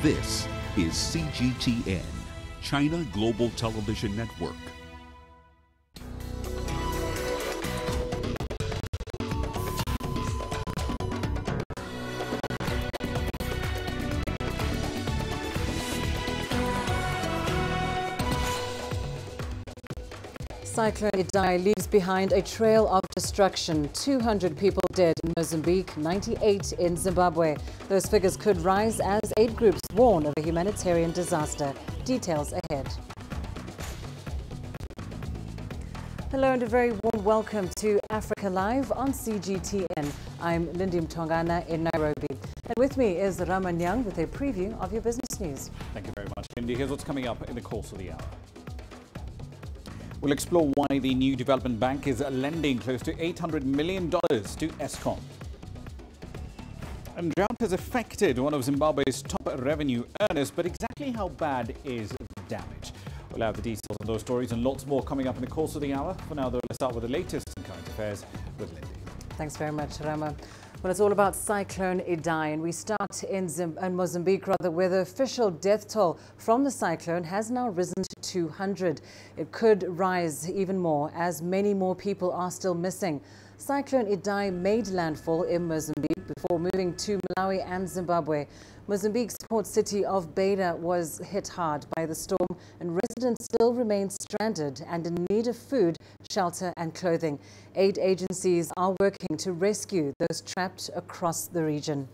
This is CGTN, China Global Television Network. Cyclone Idai leaves behind a trail of destruction. 200 people dead in Mozambique, 98 in Zimbabwe. Those figures could rise as aid groups warn of a humanitarian disaster. Details ahead. Hello and a very warm welcome to Africa Live on CGTN. I'm Lindy Mtongana in Nairobi. And with me is Rahmah Nyang with a preview of your business news. Thank you very much, Lindy. Here's what's coming up in the course of the hour. We'll explore why the new development bank is lending close to $800 million to Eskom. And drought has affected one of Zimbabwe's top revenue earners, but exactly how bad is the damage? We'll have the details on those stories and lots more coming up in the course of the hour. For now, though, let's start with the latest in current affairs with Lindy. Thanks very much, Rahmah. Well, it's all about Cyclone Idai, and we start in Mozambique, where the official death toll from the cyclone has now risen to 200. It could rise even more as many more people are still missing. Cyclone Idai made landfall in Mozambique before moving to Malawi and Zimbabwe. Mozambique's port city of Beira was hit hard by the storm, and residents still remain stranded and in need of food, shelter and clothing. Aid agencies are working to rescue those trapped across the region.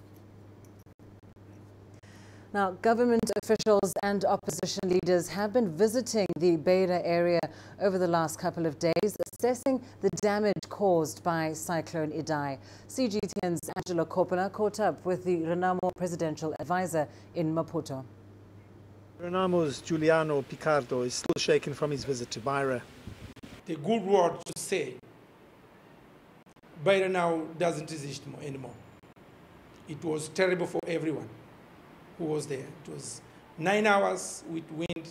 Now, government officials and opposition leaders have been visiting the Beira area over the last couple of days, assessing the damage caused by Cyclone Idai. CGTN's Angelo Coppola caught up with the Renamo presidential advisor in Maputo. Renamo's Giuliano Picardo is still shaken from his visit to Beira. The good word to say, Beira now doesn't exist anymore. It was terrible for everyone who was there. It was 9 hours with wind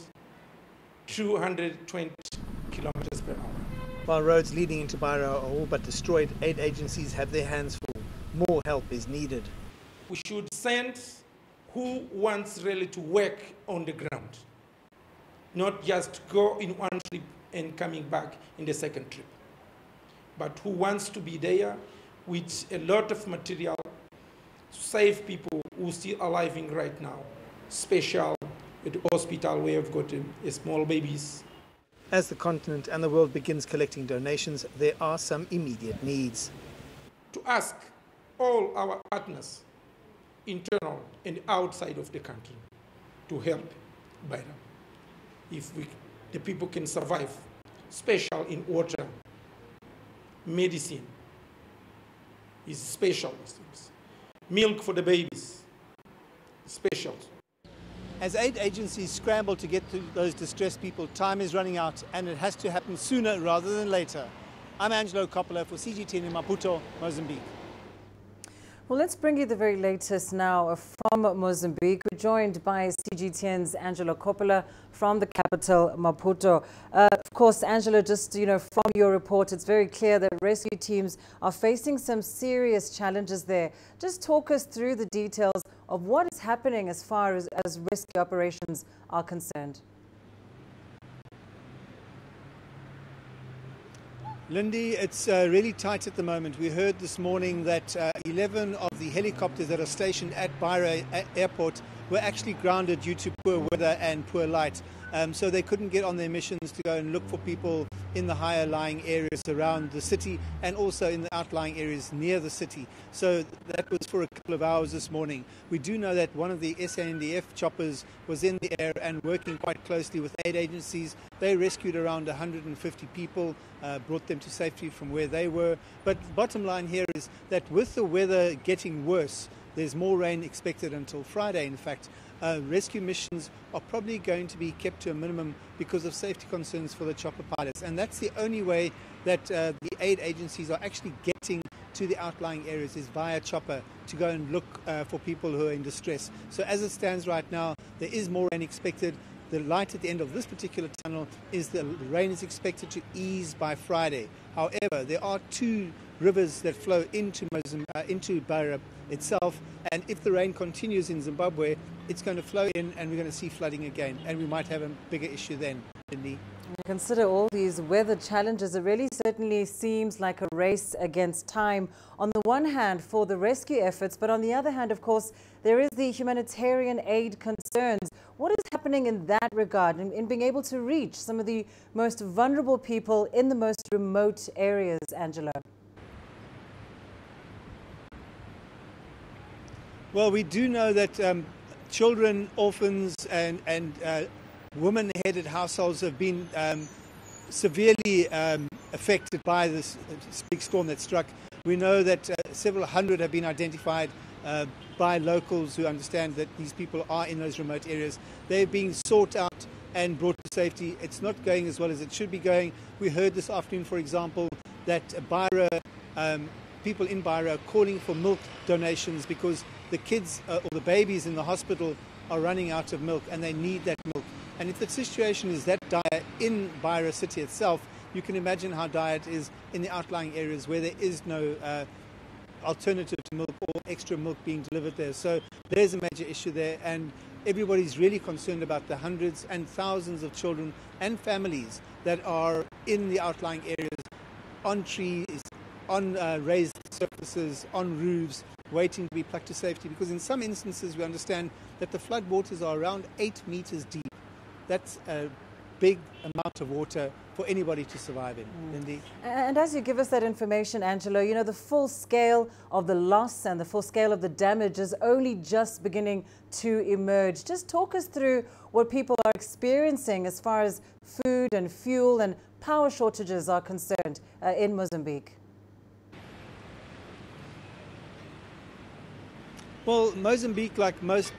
220 kilometers per hour. While roads leading into Beira are all but destroyed, aid agencies have their hands full. More help is needed. We should send who wants really to work on the ground, not just go in one trip and coming back in the second trip, but who wants to be there with a lot of material to save people who are still alive right now, special at the hospital where we've got small babies. As the continent and the world begins collecting donations, there are some immediate needs. To ask all our partners, internal and outside of the country, to help Beira. If the people can survive, special in water, medicine is special, milk for the babies, special. As aid agencies scramble to get to those distressed people, time is running out and it has to happen sooner rather than later. I'm Angelo Coppola for CGTN in Maputo, Mozambique. Well, let's bring you the very latest now from Mozambique. We're joined by CGTN's Angelo Coppola from the capital, Maputo. Of course, Angelo, just from your report, it's very clear that rescue teams are facing some serious challenges there. Just talk us through the details of what is happening as far as rescue operations are concerned. Lindy, it's really tight at the moment. We heard this morning that 11 of the helicopters that are stationed at Beira Airport were actually grounded due to poor weather and poor light. So they couldn't get on their missions to go and look for people in the higher lying areas around the city and also in the outlying areas near the city. So that was for a couple of hours this morning. We do know that one of the SANDF choppers was in the air and working quite closely with aid agencies. They rescued around 150 people, brought them to safety from where they were. But bottom line here is that with the weather getting worse, there's more rain expected until Friday, in fact. Rescue missions are probably going to be kept to a minimum because of safety concerns for the chopper pilots. And that's the only way that the aid agencies are actually getting to the outlying areas is via chopper to go and look for people who are in distress. So as it stands right now, there is more rain expected. The light at the end of this particular tunnel is the rain is expected to ease by Friday. However, there are two rivers that flow into into Beira itself. And if the rain continues in Zimbabwe, it's going to flow in and we're going to see flooding again. And we might have a bigger issue then, Lindy. Consider all these weather challenges. It really certainly seems like a race against time on the one hand for the rescue efforts, but on the other hand, of course, there is the humanitarian aid concerns. What is happening in that regard in being able to reach some of the most vulnerable people in the most remote areas, Angela? Well, we do know that children, orphans and women-headed households have been severely affected by this big storm that struck. We know that several hundred have been identified by locals who understand that these people are in those remote areas. They're being sought out and brought to safety. It's not going as well as it should be going. We heard this afternoon, for example, that Beira, people in Beira are calling for milk donations because the kids or the babies in the hospital are running out of milk and they need that milk. And if the situation is that dire in Beira city itself, you can imagine how dire it is in the outlying areas where there is no alternative to milk or extra milk being delivered there. So there's a major issue there, and everybody's really concerned about the hundreds and thousands of children and families that are in the outlying areas, on trees, on raised surfaces, on roofs, waiting to be plucked to safety, because in some instances we understand that the flood waters are around 8 meters deep. That's a big amount of water for anybody to survive in, Lindy. And as you give us that information, Angelo, you know, the full scale of the loss and the full scale of the damage is only just beginning to emerge. Just talk us through what people are experiencing as far as food and fuel and power shortages are concerned in Mozambique. Well, Mozambique, like most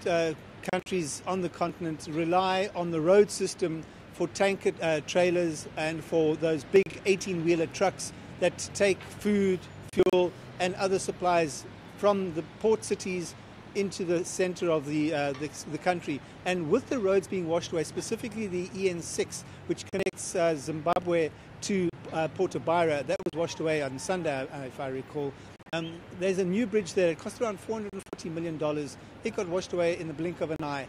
countries on the continent, rely on the road system for tanker trailers and for those big 18-wheeler trucks that take food, fuel and other supplies from the port cities into the center of the country. And with the roads being washed away, specifically the EN6, which connects Zimbabwe to Port of Beira, that was washed away on Sunday, if I recall. There's a new bridge there. It cost around $440 million. It got washed away in the blink of an eye.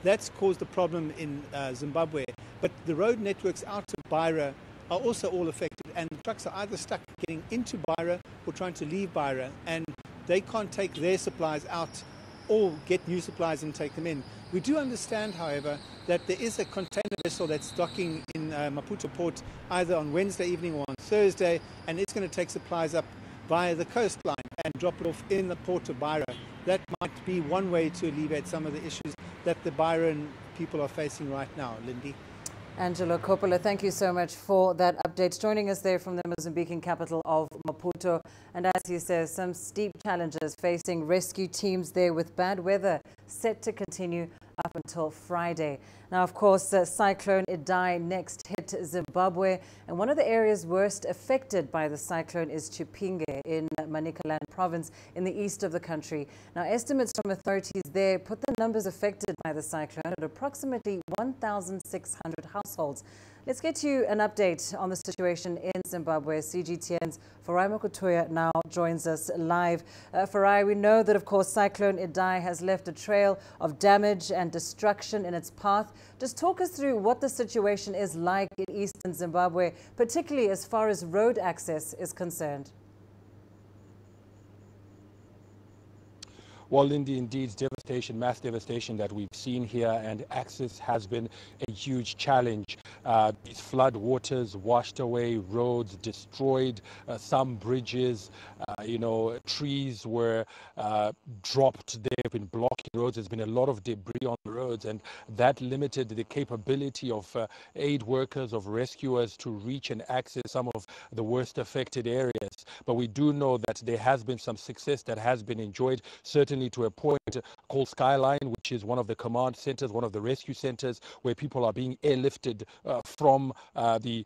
That's caused a problem in Zimbabwe. But the road networks out of Beira are also all affected, and trucks are either stuck getting into Beira or trying to leave Beira, and they can't take their supplies out or get new supplies and take them in. We do understand, however, that there is a container vessel that's docking in Maputo port either on Wednesday evening or on Thursday, and it's going to take supplies up via the coastline and drop it off in the port of Beira. That might be one way to alleviate some of the issues that the Beiran people are facing right now, Lindy. Angelo Coppola, thank you so much for that update. Joining us there from the Mozambican capital of Maputo. And as he says, some steep challenges facing rescue teams there with bad weather set to continue up until Friday. Now, of course, Cyclone Idai next hit Zimbabwe, and one of the areas worst affected by the cyclone is Chipinge in Manicaland province in the east of the country. Now, estimates from authorities there put the numbers affected by the cyclone at approximately 1,600 households. Let's get you an update on the situation in Zimbabwe. CGTN's Farai Mokutoya now joins us live. Farai, we know that, of course, Cyclone Idai has left a trail of damage and destruction in its path. Just talk us through what the situation is like in eastern Zimbabwe, particularly as far as road access is concerned. Well, Lindy, indeed, devastation, mass devastation that we've seen here, and access has been a huge challenge. These flood waters washed away roads, destroyed some bridges, trees were dropped. They've been blocking roads. There's been a lot of debris on the roads, and that limited the capability of aid workers, of rescuers to reach and access some of the worst affected areas. But we do know that there has been some success that has been enjoyed. Certainly certainly to a point called Skyline, which is one of the command centers, one of the rescue centers, where people are being airlifted from the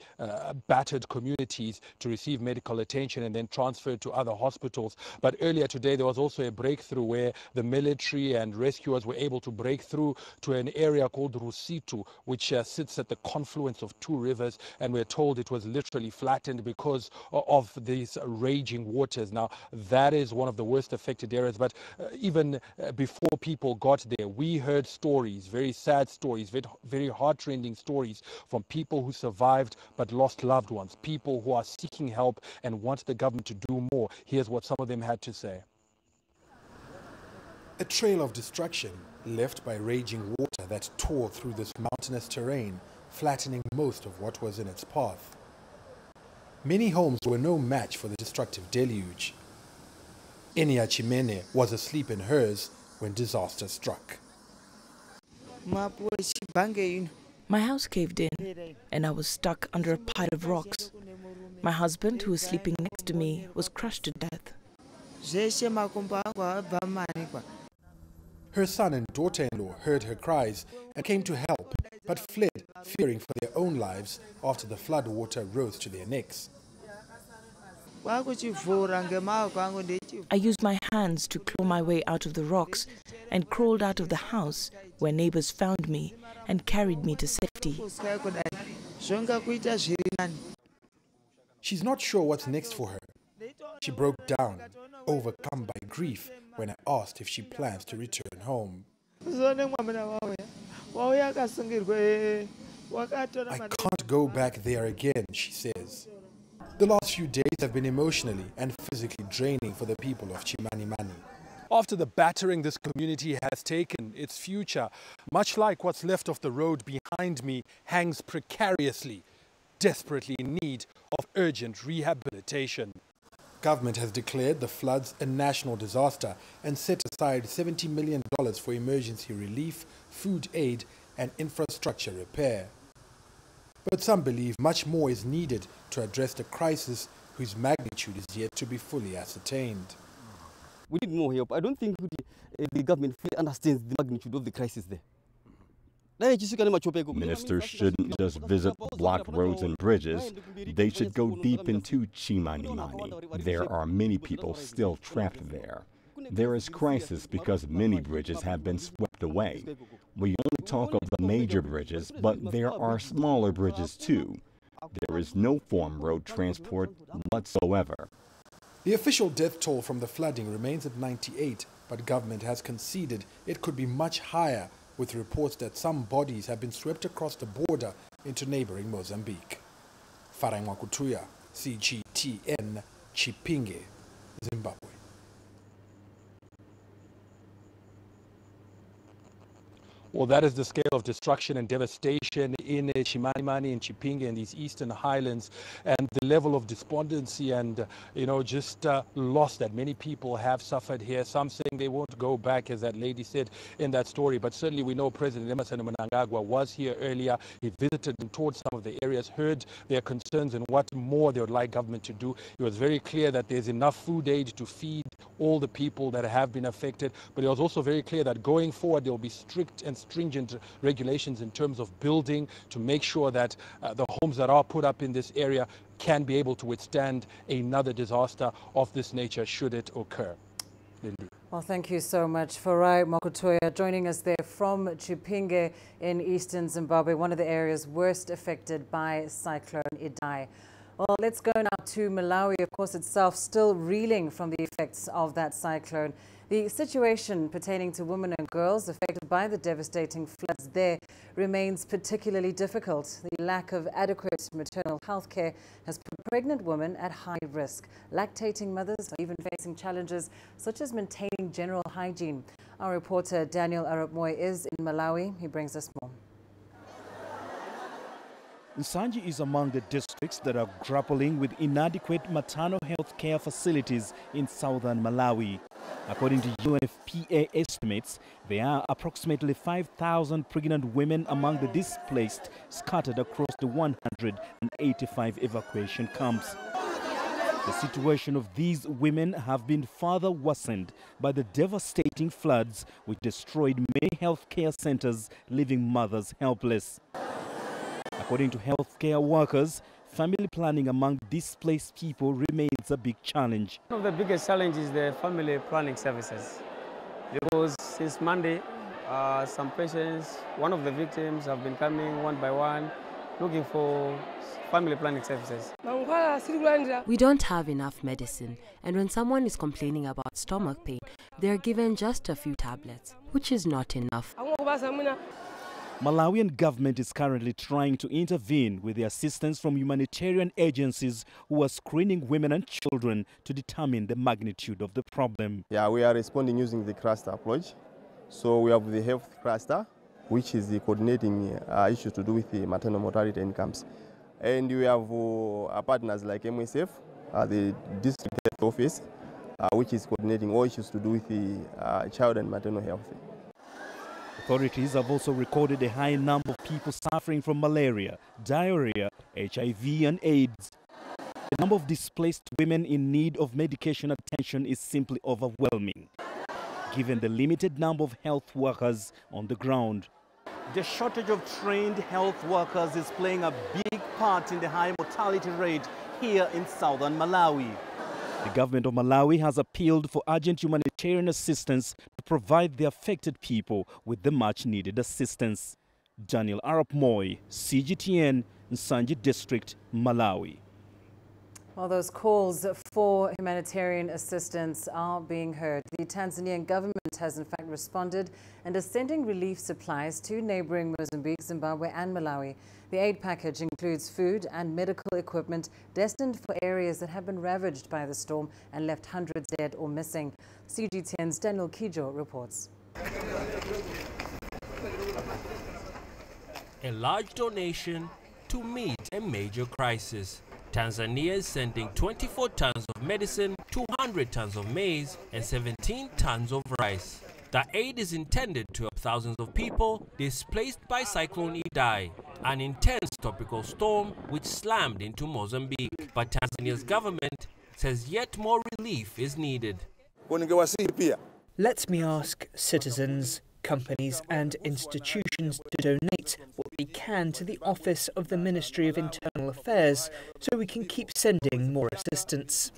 battered communities to receive medical attention and then transferred to other hospitals. But earlier today, there was also a breakthrough where the military and rescuers were able to break through to an area called Rusitu, which sits at the confluence of two rivers, and we're told it was literally flattened because of these raging waters. Now, that is one of the worst affected areas, but even before people got there, we heard stories, very sad stories, very heart-rending stories from people who survived but lost loved ones, people who are seeking help and want the government to do more. Here's what some of them had to say. A trail of destruction left by raging water that tore through this mountainous terrain, flattening most of what was in its path. Many homes were no match for the destructive deluge. Enia Chimene was asleep in hers when disaster struck. My house caved in and I was stuck under a pile of rocks. My husband, who was sleeping next to me, was crushed to death. Her son and daughter-in-law heard her cries and came to help, but fled, fearing for their own lives after the flood water rose to their necks. I used my hands to claw my way out of the rocks and crawled out of the house, where neighbors found me and carried me to safety. She's not sure what's next for her. She broke down, overcome by grief, when I asked if she plans to return home. I can't go back there again, she says. The last few days have been emotionally and physically draining for the people of Chimanimani. After the battering this community has taken, its future, much like what's left of the road behind me, hangs precariously, desperately in need of urgent rehabilitation. Government has declared the floods a national disaster and set aside $70 million for emergency relief, food aid and infrastructure repair. But some believe much more is needed to address the crisis whose magnitude is yet to be fully ascertained. We need more help. I don't think the government fully understands the magnitude of the crisis there. Ministers shouldn't just visit blocked roads and bridges. They should go deep into Chimanimani. There are many people still trapped there. There is crisis because many bridges have been swept away. We only talk of the major bridges, but there are smaller bridges too. There is no form road transport whatsoever. The official death toll from the flooding remains at 98, but government has conceded it could be much higher, with reports that some bodies have been swept across the border into neighboring Mozambique. Farangwa Kutuya, CGTN, Chipinge, Zimbabwe. Well, that is the scale of destruction and devastation in Chimanimani and Chipinge and these eastern highlands, and the level of despondency and, just loss that many people have suffered here. Some saying they won't go back, as that lady said in that story. But certainly we know President Emmerson Mnangagwa was here earlier. He visited and toured some of the areas, heard their concerns and what more they would like government to do. It was very clear that there's enough food aid to feed all the people that have been affected. But it was also very clear that going forward, there will be strict and stringent regulations in terms of building to make sure that the homes that are put up in this area can be able to withstand another disaster of this nature should it occur. Lindy. Well, thank you so much, Farai Mokutoya, joining us there from Chipinge in eastern Zimbabwe, one of the areas worst affected by Cyclone Idai. Well, let's go now to Malawi, of course, itself still reeling from the effects of that cyclone. The situation pertaining to women and girls affected by the devastating floods there remains particularly difficult. The lack of adequate maternal health care has put pregnant women at high risk. Lactating mothers are even facing challenges such as maintaining general hygiene. Our reporter Daniel Arap-Moy is in Malawi. He brings us more. Nsanje is among the districts that are grappling with inadequate maternal health care facilities in southern Malawi. According to UNFPA estimates, there are approximately 5,000 pregnant women among the displaced scattered across the 185 evacuation camps. The situation of these women have been further worsened by the devastating floods which destroyed many healthcare centers, leaving mothers helpless. According to healthcare workers, family planning among displaced people remains a big challenge. One of the biggest challenges is the family planning services, because since Monday, some patients, one of the victims, have been coming one by one looking for family planning services. We don't have enough medicine, and when someone is complaining about stomach pain, they are given just a few tablets, which is not enough. Malawian government is currently trying to intervene with the assistance from humanitarian agencies who are screening women and children to determine the magnitude of the problem. Yeah, we are responding using the cluster approach. So we have the health cluster, which is the coordinating issues to do with the maternal mortality incomes. And we have partners like MSF, the district health office, which is coordinating all issues to do with the child and maternal health. Authorities have also recorded a high number of people suffering from malaria, diarrhea, HIV and AIDS. The number of displaced women in need of medication attention is simply overwhelming, given the limited number of health workers on the ground. The shortage of trained health workers is playing a big part in the high mortality rate here in southern Malawi. The government of Malawi has appealed for urgent humanitarian assistance to provide the affected people with the much-needed assistance. Daniel Arap Moy, CGTN, Nsanje District, Malawi. Well, those calls for humanitarian assistance are being heard. The Tanzanian government has in fact responded and is sending relief supplies to neighboring Mozambique, Zimbabwe and Malawi. The aid package includes food and medical equipment destined for areas that have been ravaged by the storm and left hundreds dead or missing. CGTN's Daniel Kijo reports. A large donation to meet a major crisis. Tanzania is sending 24 tons of medicine, 200 tons of maize, and 17 tons of rice. The aid is intended to help thousands of people displaced by Cyclone Idai, an intense tropical storm which slammed into Mozambique. But Tanzania's government says yet more relief is needed. Let me ask citizens, companies and institutions to donate what they can to the office of the Ministry of Internal Affairs so we can keep sending more assistance.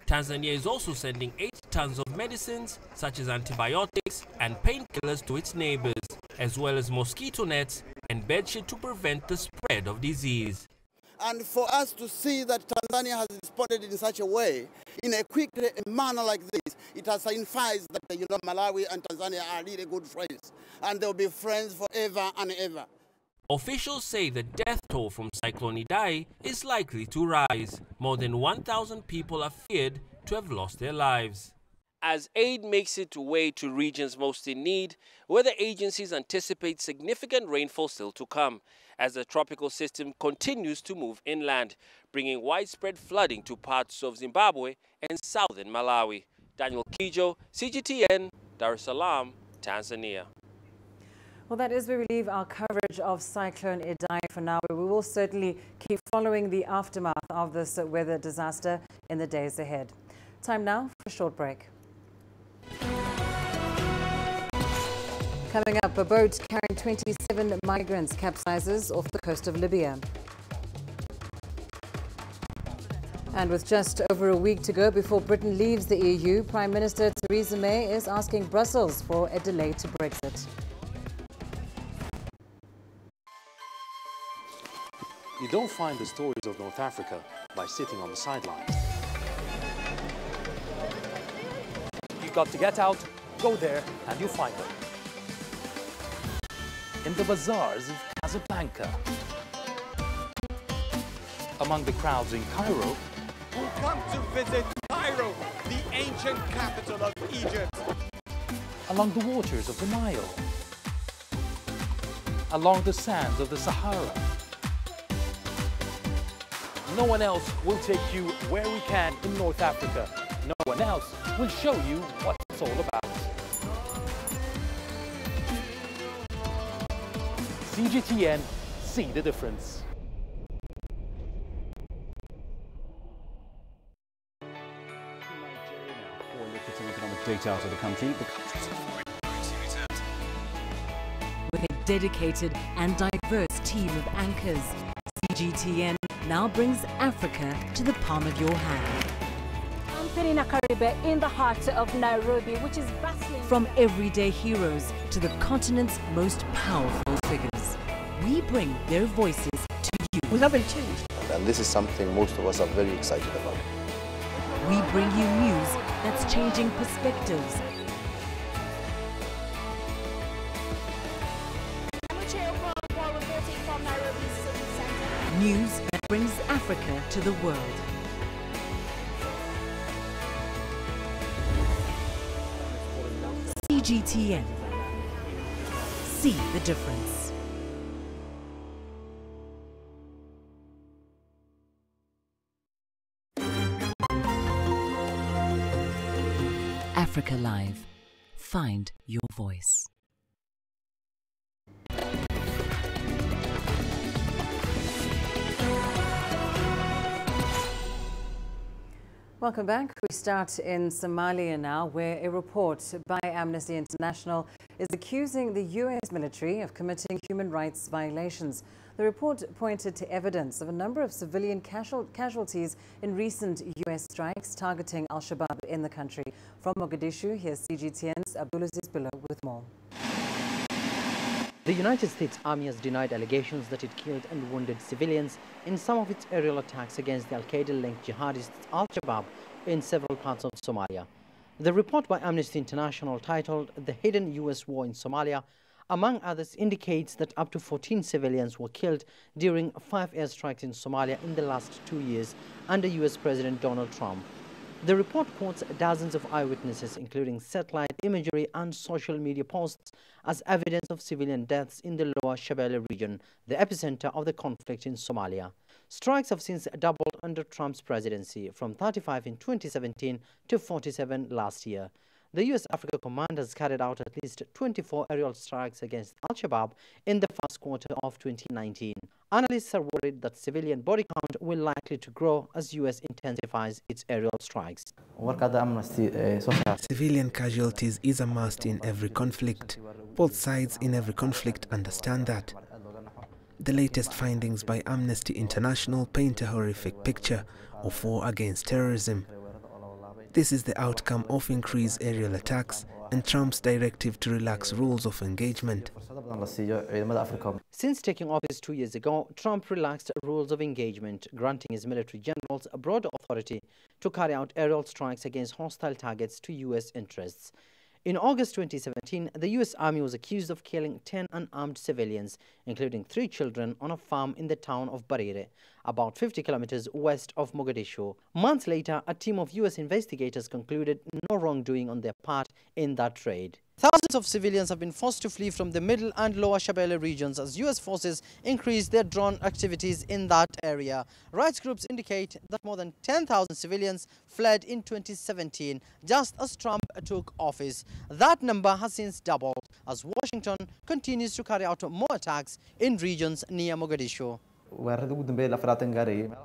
Tanzania is also sending 8 tons of medicines such as antibiotics and painkillers to its neighbors, as well as mosquito nets and bedsheet to prevent the spread of disease. And for us to see that Tanzania has responded in such a way, in a quick manner like this, it has signified that Malawi and Tanzania are really good friends, and they'll be friends forever and ever. Officials say the death toll from Cyclone Idai is likely to rise. More than 1,000 people are feared to have lost their lives. As aid makes its way to regions most in need, weather agencies anticipate significant rainfall still to come as the tropical system continues to move inland, bringing widespread flooding to parts of Zimbabwe and southern Malawi. Daniel Kijo, CGTN, Dar es Salaam, Tanzania. Well, that is where we leave our coverage of Cyclone Idai for now. We will certainly keep following the aftermath of this weather disaster in the days ahead. Time now for a short break. Coming up, a boat carrying 27 migrants capsizes off the coast of Libya. And with just over a week to go before Britain leaves the EU, Prime Minister Theresa May is asking Brussels for a delay to Brexit. You don't find the stories of North Africa by sitting on the sidelines. You've got to get out, go there, and you'll find them. In the bazaars of Casablanca, among the crowds in Cairo, who come to visit Cairo, the ancient capital of Egypt. Along the waters of the Nile, along the sands of the Sahara. No one else will take you where we can in North Africa. No one else will show you what it's all about. CGTN, see the difference. straight out of the country. With a dedicated and diverse team of anchors, CGTN now brings Africa to the palm of your hand. I'm Perina Karibe in the heart of Nairobi, which is bustling. From everyday heroes to the continent's most powerful figures, we bring their voices to you. We haven't changed. And this is something most of us are very excited about. We bring you news that's changing perspectives. News that brings Africa to the world. CGTN. See the difference. Africa Live. Find your voice. Welcome back. We start in Somalia now, where a report by Amnesty International is accusing the U.S. military of committing human rights violations. The report pointed to evidence of a number of civilian casualties in recent U.S. strikes targeting al-Shabaab in the country. From Mogadishu, here's CGTN's Abdulaziz Billah with more. The United States Army has denied allegations that it killed and wounded civilians in some of its aerial attacks against the al-Qaeda-linked jihadists al-Shabaab in several parts of Somalia. The report by Amnesty International, titled "The Hidden U.S. War in Somalia," among others, indicates that up to 14 civilians were killed during 5 airstrikes in Somalia in the last 2 years under U.S. President Donald Trump. The report quotes dozens of eyewitnesses, including satellite imagery and social media posts, as evidence of civilian deaths in the Lower Shabelle region, the epicenter of the conflict in Somalia. Strikes have since doubled under Trump's presidency, from 35 in 2017 to 47 last year. The U.S. Africa Command has carried out at least 24 aerial strikes against al-Shabaab in the first quarter of 2019. Analysts are worried that civilian body count will likely to grow as U.S. intensifies its aerial strikes. Civilian casualties is a must in every conflict. Both sides in every conflict understand that. The latest findings by Amnesty International paint a horrific picture of war against terrorism. This is the outcome of increased aerial attacks and Trump's directive to relax rules of engagement. Since taking office 2 years ago, Trump relaxed rules of engagement, granting his military generals a broader authority to carry out aerial strikes against hostile targets to U.S. interests. In August 2017, the U.S. Army was accused of killing 10 unarmed civilians, including 3 children, on a farm in the town of Beira, about 50 kilometers west of Mogadishu. Months later, a team of U.S. investigators concluded no wrongdoing on their part in that raid. Thousands of civilians have been forced to flee from the middle and lower Shabelle regions as U.S. forces increase their drone activities in that area. Rights groups indicate that more than 10,000 civilians fled in 2017, just as Trump took office. That number has since doubled as Washington continues to carry out more attacks in regions near Mogadishu.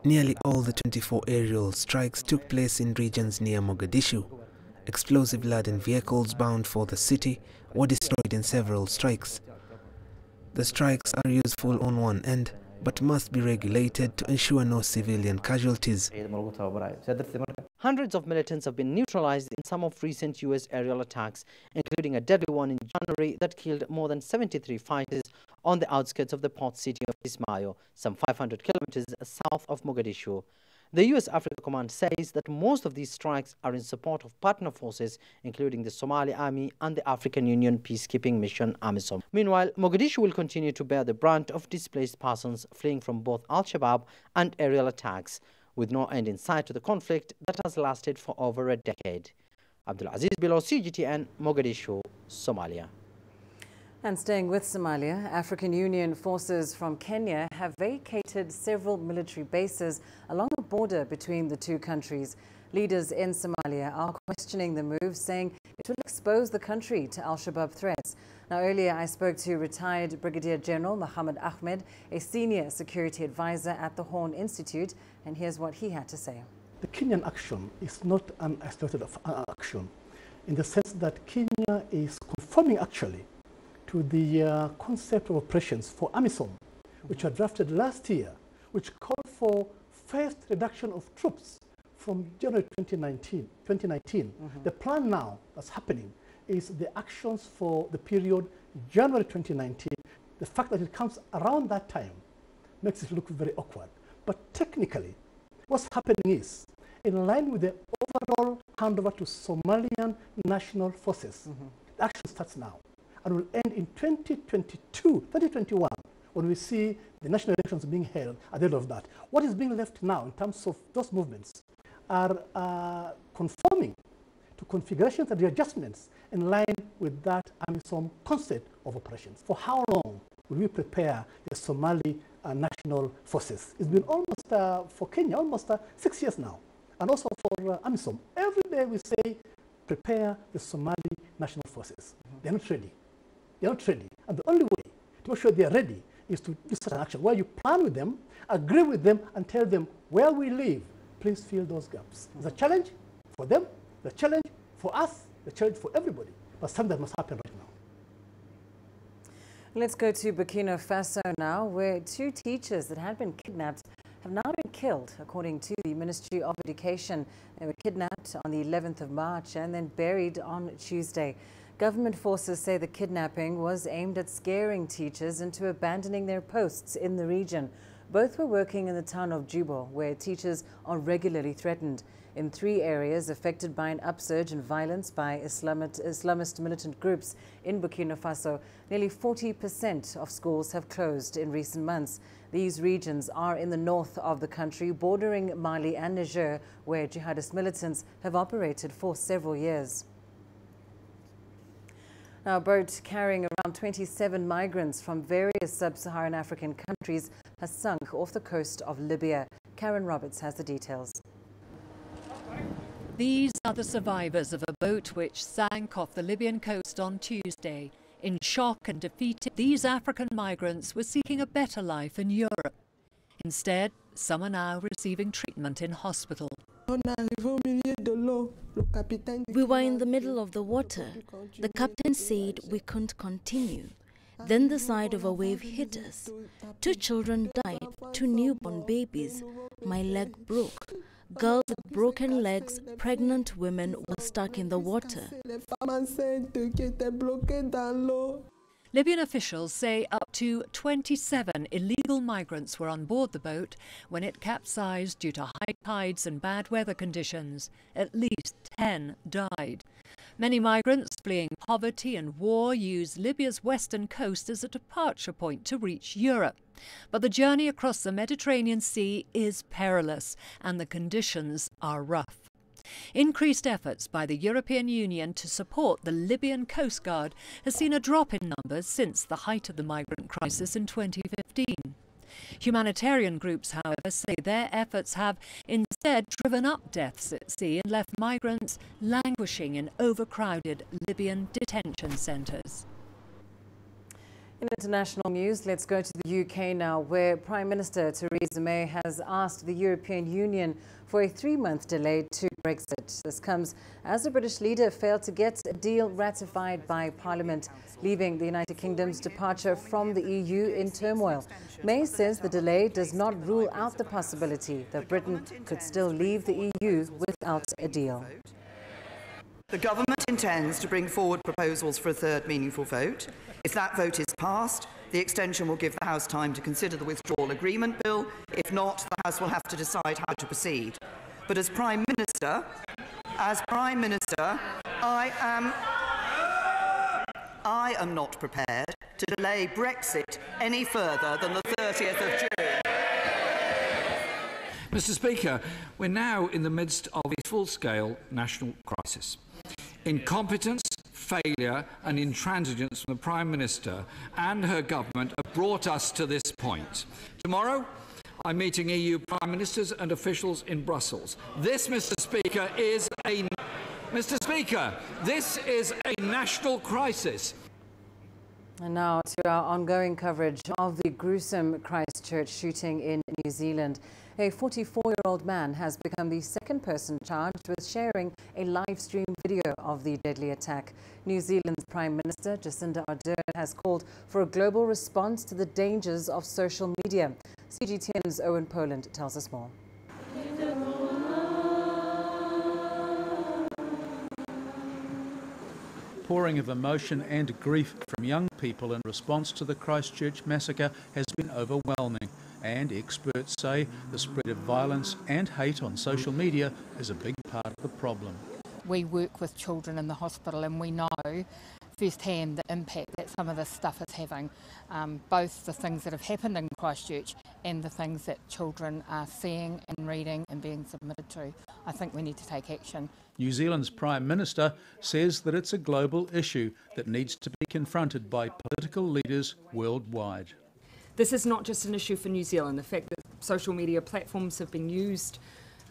Nearly all the 24 aerial strikes took place in regions near Mogadishu. Explosive-laden vehicles bound for the city were destroyed in several strikes. The strikes are useful on one end, but must be regulated to ensure no civilian casualties. Hundreds of militants have been neutralized in some of recent U.S. aerial attacks, including a deadly one in January that killed more than 73 fighters on the outskirts of the port city of Kismayo, some 500 kilometers south of Mogadishu. The U.S. Africa Command says that most of these strikes are in support of partner forces, including the Somali Army and the African Union peacekeeping mission AMISOM. Meanwhile, Mogadishu will continue to bear the brunt of displaced persons fleeing from both al-Shabaab and aerial attacks, with no end in sight to the conflict that has lasted for over a decade. Abdulaziz Billah, CGTN, Mogadishu, Somalia. And staying with Somalia, African Union forces from Kenya have vacated several military bases along the border between the two countries. Leaders in Somalia are questioning the move, saying it will expose the country to al-Shabaab threats. Now, earlier I spoke to retired Brigadier General Mohammed Ahmed, a senior security advisor at the Horn Institute, and here's what he had to say. The Kenyan action is not an isolated action. in the sense that Kenya is conforming actually to the concept of operations for AMISOM, which were drafted last year, which called for first reduction of troops from January 2019. The plan now that's happening is the actions for the period January 2019. The fact that it comes around that time makes it look very awkward. But technically, what's happening is, in line with the overall handover to Somalian national forces, the action starts now and will end in 2021, when we see the national elections being held at the end of that. What is being left now in terms of those movements are conforming to configurations and readjustments in line with that AMISOM concept of operations. For how long will we prepare the Somali national forces? It's been almost, for Kenya, almost 6 years now. And also for AMISOM, every day we say, prepare the Somali national forces. They're not ready. They're not ready. And the only way to make sure they're ready is to do such an action where you plan with them, agree with them, and tell them where we live, please fill those gaps. It's a challenge for them, the challenge for us, the challenge for everybody, but something that must happen right now. Let's go to Burkina Faso now, where 2 teachers that had been kidnapped have now been killed, according to the Ministry of Education. They were kidnapped on the 11th of March and then buried on Tuesday. Government forces say the kidnapping was aimed at scaring teachers into abandoning their posts in the region. Both were working in the town of Jubo, where teachers are regularly threatened. In 3 areas affected by an upsurge in violence by Islamist militant groups in Burkina Faso, nearly 40% of schools have closed in recent months. These regions are in the north of the country, bordering Mali and Niger, where jihadist militants have operated for several years. Now, a boat carrying around 27 migrants from various sub-Saharan African countries has sunk off the coast of Libya. Karen Roberts has the details. These are the survivors of a boat which sank off the Libyan coast on Tuesday. In shock and defeated, these African migrants were seeking a better life in Europe. Instead, some are now receiving treatment in hospital. We were in the middle of the water. The captain said we couldn't continue. Then the side of a wave hit us. 2 children died, 2 newborn babies. My leg broke. Girls with broken legs, pregnant women were stuck in the water. Libyan officials say up to 27 illegal migrants were on board the boat when it capsized due to high tides and bad weather conditions. At least 10 died. Many migrants fleeing poverty and war use Libya's western coast as a departure point to reach Europe. But the journey across the Mediterranean Sea is perilous and the conditions are rough. Increased efforts by the European Union to support the Libyan Coast Guard has seen a drop in numbers since the height of the migrant crisis in 2015. Humanitarian groups, however, say their efforts have instead driven up deaths at sea and left migrants languishing in overcrowded Libyan detention centres. In international news, let's go to the UK now, where Prime Minister Theresa May has asked the European Union for a 3-month delay to Brexit. This comes as the British leader failed to get a deal ratified by Parliament, leaving the United Kingdom's departure from the EU in turmoil. May says the delay does not rule out the possibility that Britain could still leave the EU without a deal. The government intends to bring forward proposals for a 3rd meaningful vote. If that vote is passed, the extension will give the House time to consider the withdrawal agreement bill. If not, the House will have to decide how to proceed. But as Prime Minister, I am not prepared to delay Brexit any further than the 30th of June. Mr. Speaker, we're now in the midst of a full-scale national crisis. Incompetence, failure and intransigence from the Prime Minister and her government have brought us to this point. Tomorrow, I'm meeting EU Prime Ministers and officials in Brussels. This, Mr. Speaker, is a national crisis. And now to our ongoing coverage of the gruesome Christchurch shooting in New Zealand. A 44-year-old man has become the second person charged with sharing a live stream video of the deadly attack. New Zealand's Prime Minister Jacinda Ardern has called for a global response to the dangers of social media. CGTN's Owen Poland tells us more. Pouring of emotion and grief from young people in response to the Christchurch massacre has been overwhelming, and experts say the spread of violence and hate on social media is a big part of the problem. We work with children in the hospital and we know firsthand the impact that some of this stuff is having, both the things that have happened in Christchurch and the things that children are seeing and reading and being submitted to. I think we need to take action. New Zealand's Prime Minister says that it's a global issue that needs to be confronted by political leaders worldwide. This is not just an issue for New Zealand. The fact that social media platforms have been used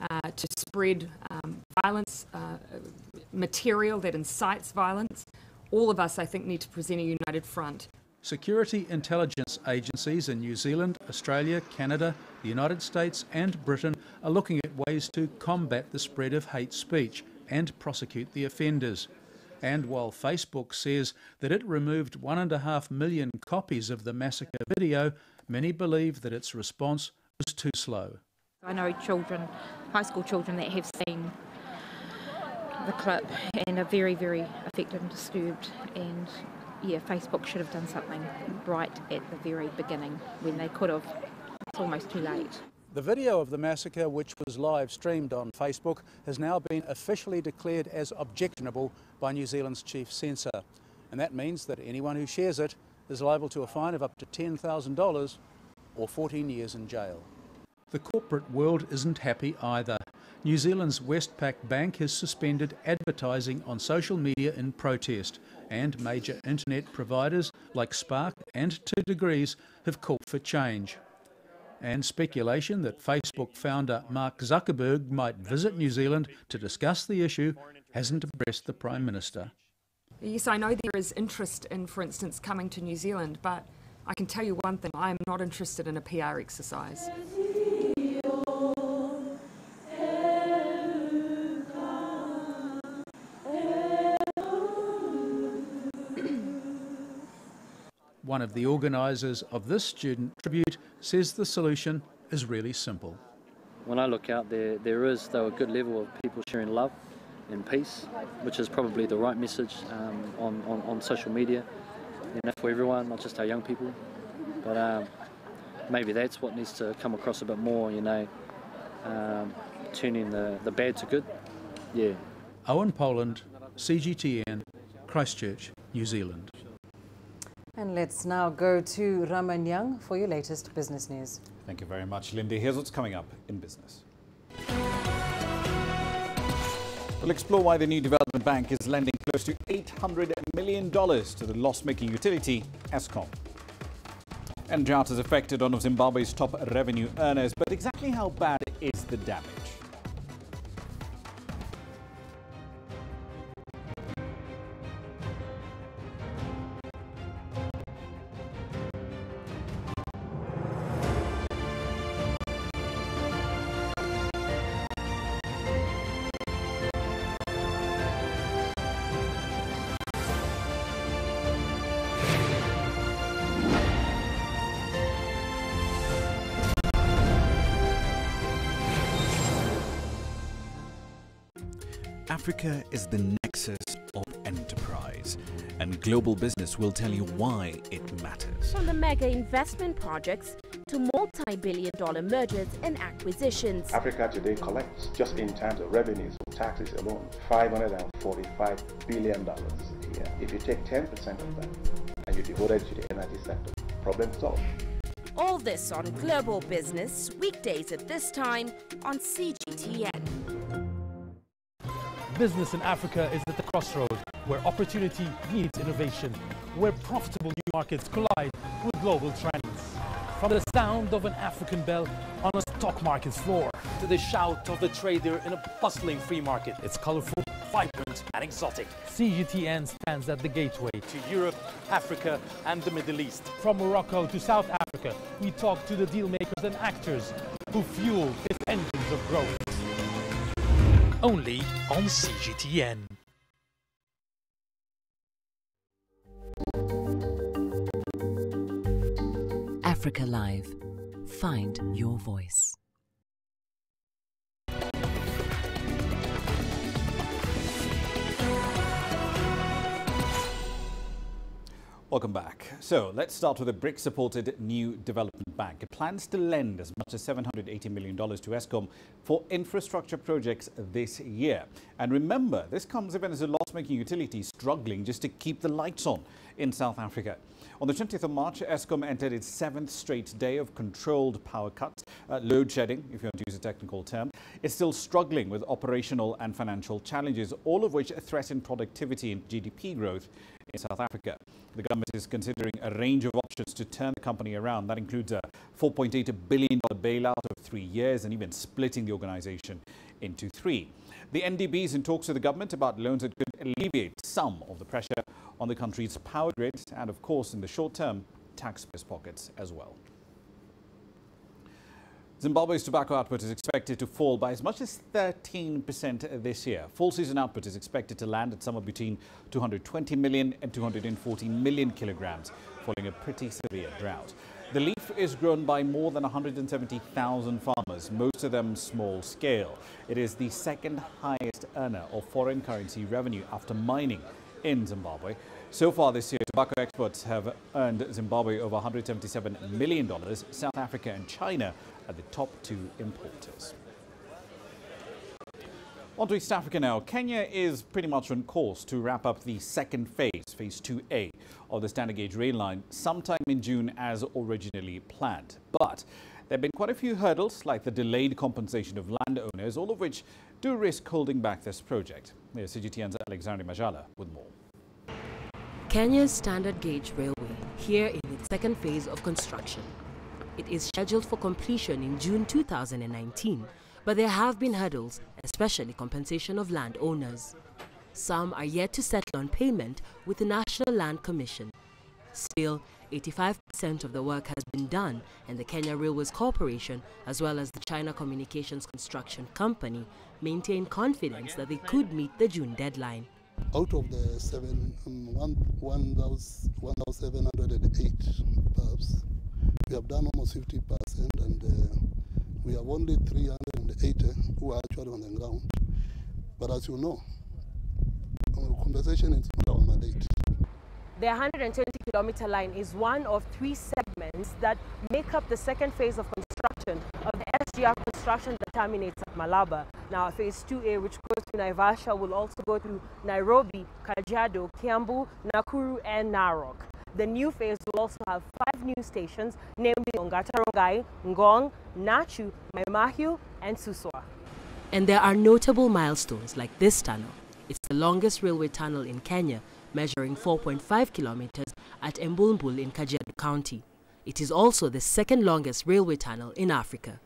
to spread violence, material that incites violence, all of us, I think, need to present a united front. Security intelligence agencies in New Zealand, Australia, Canada, the United States and Britain are looking at ways to combat the spread of hate speech and prosecute the offenders. And while Facebook says that it removed 1.5 million copies of the massacre video, many believe that its response was too slow. I know children, high school children, that have seen the clip and are very, very affected and disturbed, and yeah, Facebook should have done something right at the very beginning when they could have. It's almost too late. The video of the massacre, which was live streamed on Facebook, has now been officially declared as objectionable by New Zealand's chief censor. And that means that anyone who shares it is liable to a fine of up to $10,000 or 14 years in jail. The corporate world isn't happy either. New Zealand's Westpac Bank has suspended advertising on social media in protest, and major internet providers like Spark and 2 Degrees have called for change. And speculation that Facebook founder Mark Zuckerberg might visit New Zealand to discuss the issue hasn't impressed the Prime Minister. Yes, I know there is interest in, for instance, coming to New Zealand, but I can tell you one thing, I am not interested in a PR exercise. One of the organisers of this student tribute says the solution is really simple. When I look out there is though a good level of people sharing love and peace, which is probably the right message on social media, you know, for everyone, not just our young people. But maybe that's what needs to come across a bit more, you know, turning the bad to good. Yeah. Owen Poland, CGTN, Christchurch, New Zealand. And let's now go to Rahmah Nyang for your latest business news. Thank you very much, Lindy. Here's what's coming up in business. We'll explore why the new development bank is lending close to $800 million to the loss-making utility, Eskom. And drought has affected one of Zimbabwe's top revenue earners, but exactly how bad is the damage? Africa is the nexus of enterprise, and global business will tell you why it matters. From the mega investment projects to multi-billion-dollar mergers and acquisitions. Africa today collects, just in terms of revenues from taxes alone, $545 billion a year. If you take 10% of that and you devote it to the energy sector, problem solved. All this on Global Business, weekdays at this time on CGTN. Business in Africa is at the crossroad, where opportunity meets innovation, where profitable new markets collide with global trends. From the sound of an African bell on a stock market's floor to the shout of the trader in a bustling free market, it's colorful, vibrant and exotic. CGTN stands at the gateway to Europe, Africa and the Middle East. From Morocco to South Africa, we talk to the deal makers and actors who fuel these engines of growth. Only on CGTN. Africa Live. Find your voice. Welcome back. So let's start with a BRICS-supported new development bank. It plans to lend as much as $780 million to Eskom for infrastructure projects this year. And remember, this comes even as a loss-making utility struggling just to keep the lights on in South Africa. On the 20th of March, Eskom entered its 7th straight day of controlled power cuts, load shedding, if you want to use a technical term. It's still struggling with operational and financial challenges, all of which threaten productivity and GDP growth in South Africa. The government is considering a range of options to turn the company around. That includes a $4.8 billion bailout over 3 years and even splitting the organization into 3. The NDB is in talks with the government about loans that could alleviate some of the pressure on the country's power grid and, of course, in the short term, taxpayers' pockets as well. Zimbabwe's tobacco output is expected to fall by as much as 13% this year. Full season output is expected to land at somewhere between 220 million and 240 million kilograms, following a pretty severe drought. The leaf is grown by more than 170,000 farmers, most of them small scale. It is the second highest earner of foreign currency revenue after mining in Zimbabwe. So far this year, tobacco exports have earned Zimbabwe over $177 million. South Africa and China are the top 2 importers. On to East Africa now. Kenya is pretty much on course to wrap up the second phase, phase 2A, of the standard gauge rail line sometime in June as originally planned. But there have been quite a few hurdles, like the delayed compensation of landowners, all of which do risk holding back this project. Here's CGTN's Alexandria Majala with more. Kenya's standard gauge railway, here in its second phase of construction. It is scheduled for completion in June 2019, but there have been hurdles, especially compensation of landowners. Some are yet to settle on payment with the National Land Commission. Still, 85% of the work has been done, and the Kenya Railways Corporation, as well as the China Communications Construction Company, maintain confidence that they could meet the June deadline. Out of the 1,708 pubs, we have done almost 50%, and we have only 380 who are actually on the ground. But as you know, compensation is not our mandate. The 120-kilometer line is one of 3 segments that make up the second phase of construction of the SGR construction that terminates at Malaba. Now, phase 2A, which goes to Naivasha, will also go to Nairobi, Kajiado, Kiambu, Nakuru, and Narok. The new phase will also have 5 new stations, namely Ongata-Rongai, Ngong, Nachu, Maimahiu, and Suswa. And there are notable milestones like this tunnel. It's the longest railway tunnel in Kenya, measuring 4.5 kilometers at Embumbul in Kajiado County. It is also the second longest railway tunnel in Africa.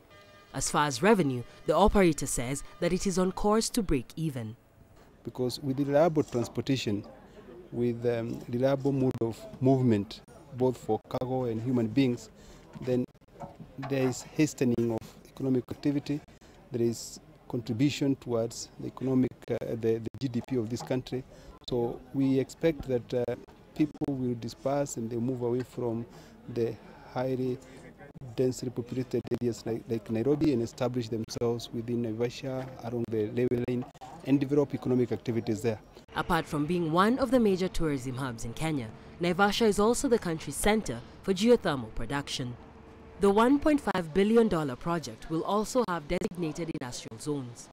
As far as revenue, the operator says that it is on course to break even. Because with reliable transportation, with reliable mode of movement, both for cargo and human beings, then there is hastening of economic activity, there is contribution towards the economic, the GDP of this country. So we expect that people will disperse and they move away from the highly densely populated areas like Nairobi and establish themselves within Naivasha, along the railway line, and develop economic activities there. Apart from being one of the major tourism hubs in Kenya, Naivasha is also the country's center for geothermal production. The $1.5 billion project will also have designated industrial zones.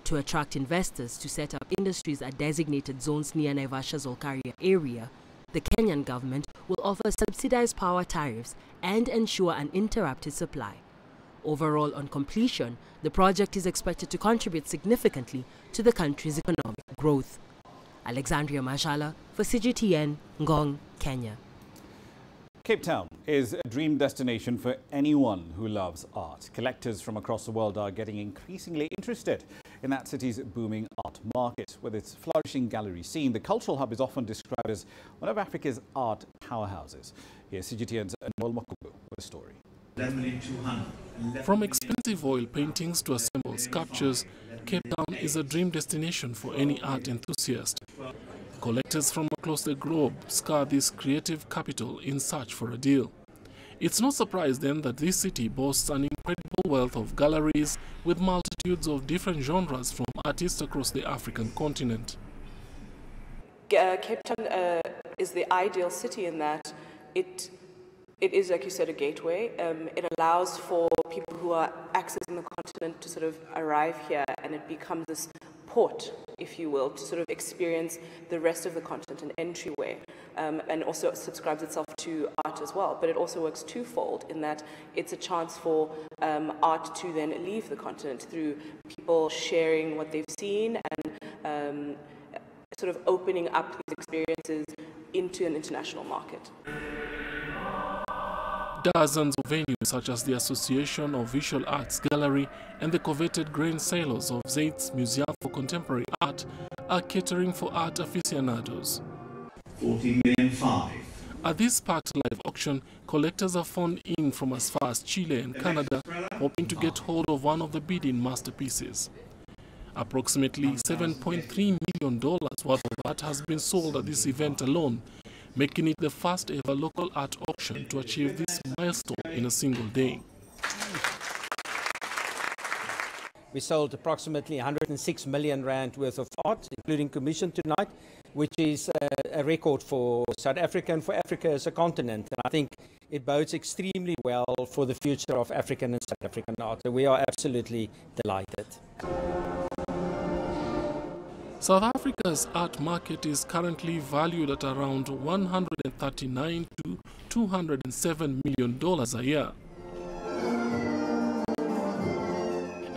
To attract investors to set up industries at designated zones near Naivasha's Olkaria area, the Kenyan government will offer subsidized power tariffs and ensure uninterrupted supply. Overall, on completion, the project is expected to contribute significantly to the country's economic growth. Alexandria Majala for CGTN, Ngong, Kenya. Cape Town is a dream destination for anyone who loves art. Collectors from across the world are getting increasingly interested in that city's booming art market. With its flourishing gallery scene, the cultural hub is often described as one of Africa's art powerhouses. Here's CGTN's Rahmah Nyang with a story. From expensive oil paintings to assembled sculptures, Cape Town is a dream destination for any art enthusiast. Collectors from across the globe scour this creative capital in search for a deal. It's no surprise then that this city boasts an incredible wealth of galleries with multitudes of different genres from artists across the African continent. Cape Town is the ideal city in that it is, like you said, a gateway. It allows for people who are accessing the continent to sort of arrive here, and it becomes this port, if you will, to sort of experience the rest of the continent, an entryway, and also subscribes itself to art as well. But it also works twofold in that it's a chance for art to then leave the continent through people sharing what they've seen and sort of opening up these experiences into an international market. Dozens of venues such as the Association of Visual Arts Gallery and the coveted Grain Silos of Zaid's Museum for Contemporary Art are catering for art aficionados. 40 million 5. At this sparked live auction, collectors are phoned in from as far as Chile and Canada, hoping to get hold of one of the bidding masterpieces. Approximately $7.3 million worth of art has been sold at this event alone, making it the first ever local art auction to achieve this milestone in a single day. We sold approximately 106 million rand worth of art, including commission tonight, which is a record for South Africa and for Africa as a continent. And I think it bodes extremely well for the future of African and South African art. So we are absolutely delighted. South Africa's art market is currently valued at around $139 to $207 million a year.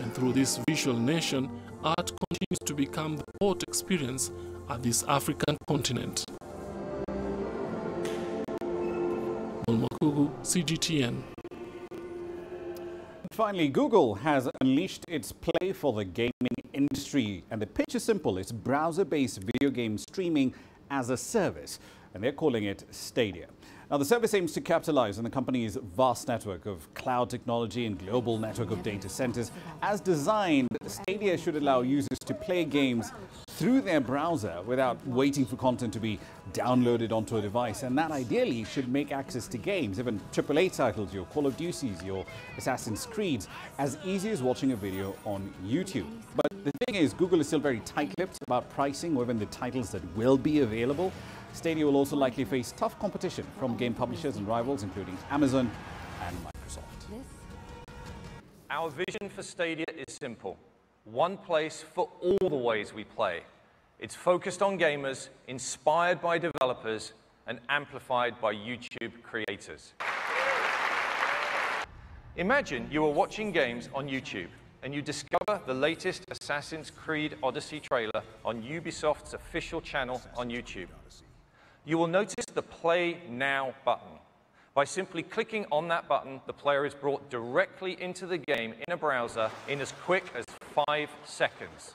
And through this visual nation, art continues to become the port experience at this African continent. Olmakugu, CGTN. Finally, Google has unleashed its play for the gaming industry, and the pitch is simple. It's browser-based video game streaming as a service, and they're calling it Stadia. Now, the service aims to capitalize on the company's vast network of cloud technology and global network of data centers. As designed, Stadia should allow users to play games through their browser without waiting for content to be downloaded onto a device. And that ideally should make access to games, even AAA titles, your Call of Duties, your Assassin's Creeds, as easy as watching a video on YouTube. But the thing is, Google is still very tight-lipped about pricing or even the titles that will be available. Stadia will also likely face tough competition from game publishers and rivals, including Amazon and Microsoft. Our vision for Stadia is simple. One place for all the ways we play. It's focused on gamers, inspired by developers, and amplified by YouTube creators. Imagine you are watching games on YouTube and you discover the latest Assassin's Creed Odyssey trailer on Ubisoft's official channel on YouTube. You will notice the Play Now button. By simply clicking on that button, the player is brought directly into the game in a browser in as quick as 5 seconds.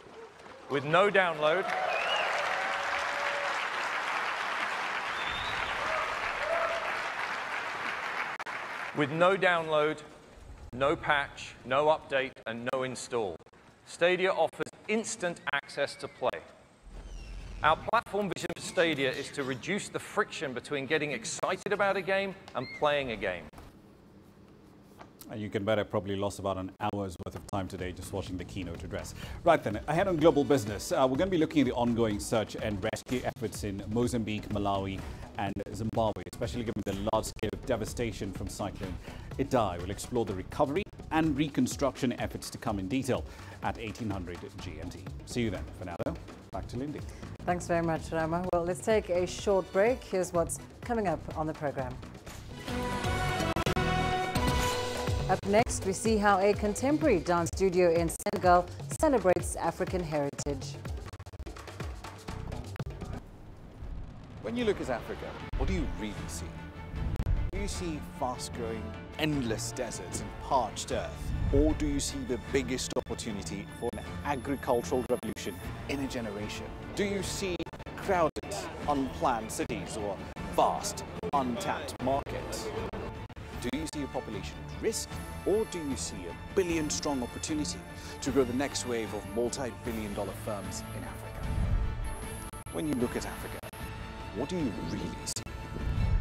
With no download, no patch, no update, and no install. Stadia offers instant access to play. Our platform vision for Stadia is to reduce the friction between getting excited about a game and playing a game. And you can bet I probably lost about an hour's worth of time today just watching the keynote address. Right then, ahead on Global Business, we're going to be looking at the ongoing search and rescue efforts in Mozambique, Malawi and Zimbabwe, especially given the large-scale devastation from Cyclone Idai. We'll explore the recovery and reconstruction efforts to come in detail at 1800 GMT. See you then. For now, though, back to Lindy. Thanks very much, Rahmah. Well, let's take a short break. Here's what's coming up on the program. Up next, we see how a contemporary dance studio in Senegal celebrates African heritage. When you look at Africa, what do you really see? You you see fast-growing, endless deserts and parched earth? Or do you see the biggest opportunity for an agricultural revolution in a generation? Do you see crowded, unplanned cities or vast, untapped markets? Do you see a population at risk, or do you see a billion-strong opportunity to grow the next wave of multi-billion-dollar firms in Africa? When you look at Africa, what do you really see?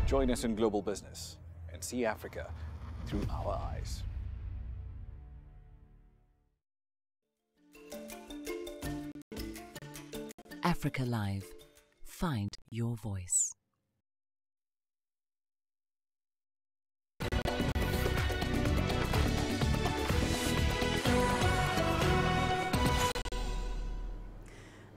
Join us in Global Business and see Africa through our eyes. Africa Live. Find your voice.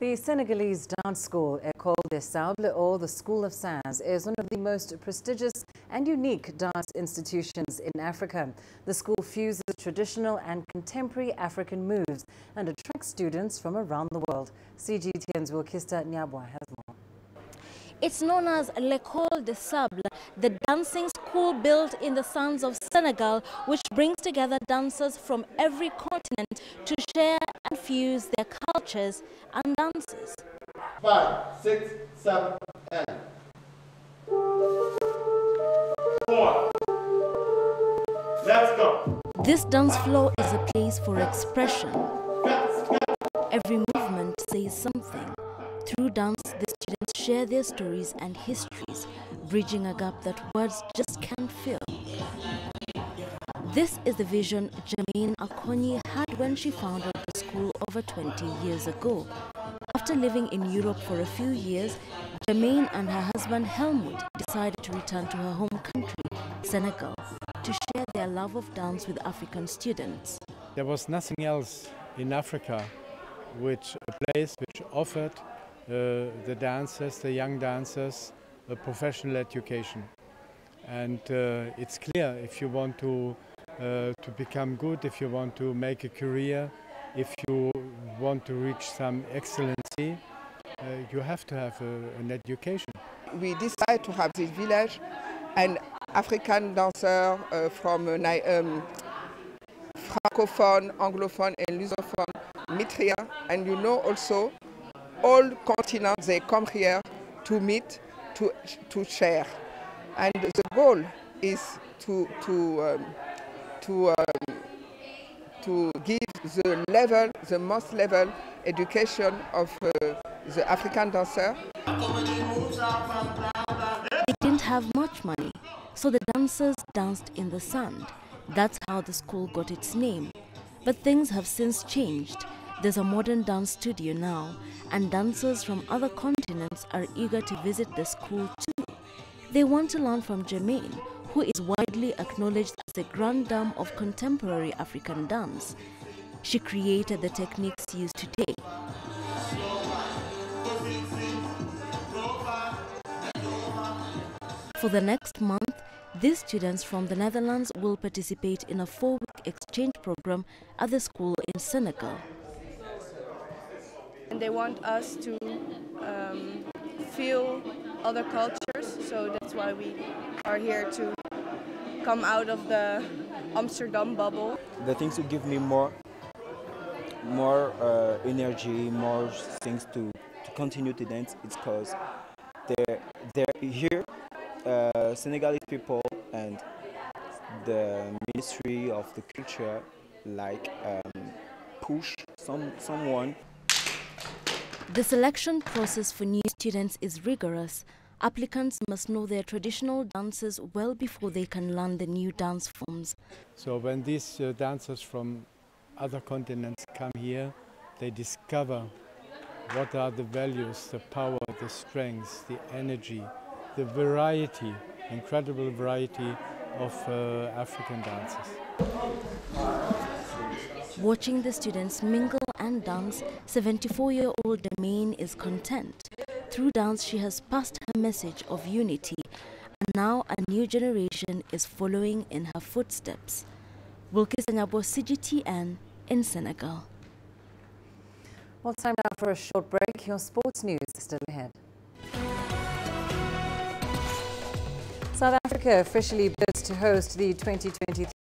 The Senegalese dance school, called Les Sables, or the School of Sands, is one of the most prestigious and unique dance institutions in Africa. The school fuses traditional and contemporary African moves and attracts students from around the world. CGTN's Wilkista Nyabwa has more. It's known as L'École des Sables, the dancing school built in the sands of Senegal, which brings together dancers from every continent to share and fuse their cultures and dances. 5, 6, 7, and 4. Let's go. This dance floor is a place for expression. Every movement says something. Through dance, the students share their stories and histories, bridging a gap that words just can't fill. This is the vision Jermaine Akonyi had when she founded the school over 20 years ago. After living in Europe for a few years, Jermaine and her husband Helmut decided to return to her home country, Senegal, to share their love of dance with African students. There was nothing else in Africa a place which offered the dancers, the young dancers, a professional education. And it's clear, if you want to become good, if you want to make a career, if you want to reach some excellency, you have to have an education. We decided to have this village, an African dancer from Francophone, Anglophone and Lusophone meet here, and you know also all continents, they come here to meet, to share. And the goal is to give the most level education of the African dancer. They didn't have much money, so the dancers danced in the sand. That's how the school got its name. But things have since changed. There's a modern dance studio now, and dancers from other continents are eager to visit the school too. They want to learn from Jermaine, who is widely acknowledged as the grand dame of contemporary African dance. She created the techniques used today. For the next month, these students from the Netherlands will participate in a 4-week exchange program at the school in Senegal. And they want us to feel other cultures, so that's why we are here to come out of the Amsterdam bubble. The things will give me more energy, more things to continue to dance. It's because they're here, Senegalese people and the Ministry of the Culture push someone. The selection process for new students is rigorous. Applicants must know their traditional dances well before they can learn the new dance forms. So when these dancers from other continents come here, they discover what are the values, the power, the strengths, the energy, the variety, incredible variety of African dances. Watching the students mingle and dance, 74-year-old Jermaine is content. Through dance, she has passed her message of unity, and now a new generation is following in her footsteps. Wilkis Anyabo, CGTN in Senegal. Well, time now for a short break. Your sports news is still ahead. South Africa officially bids to host the 2023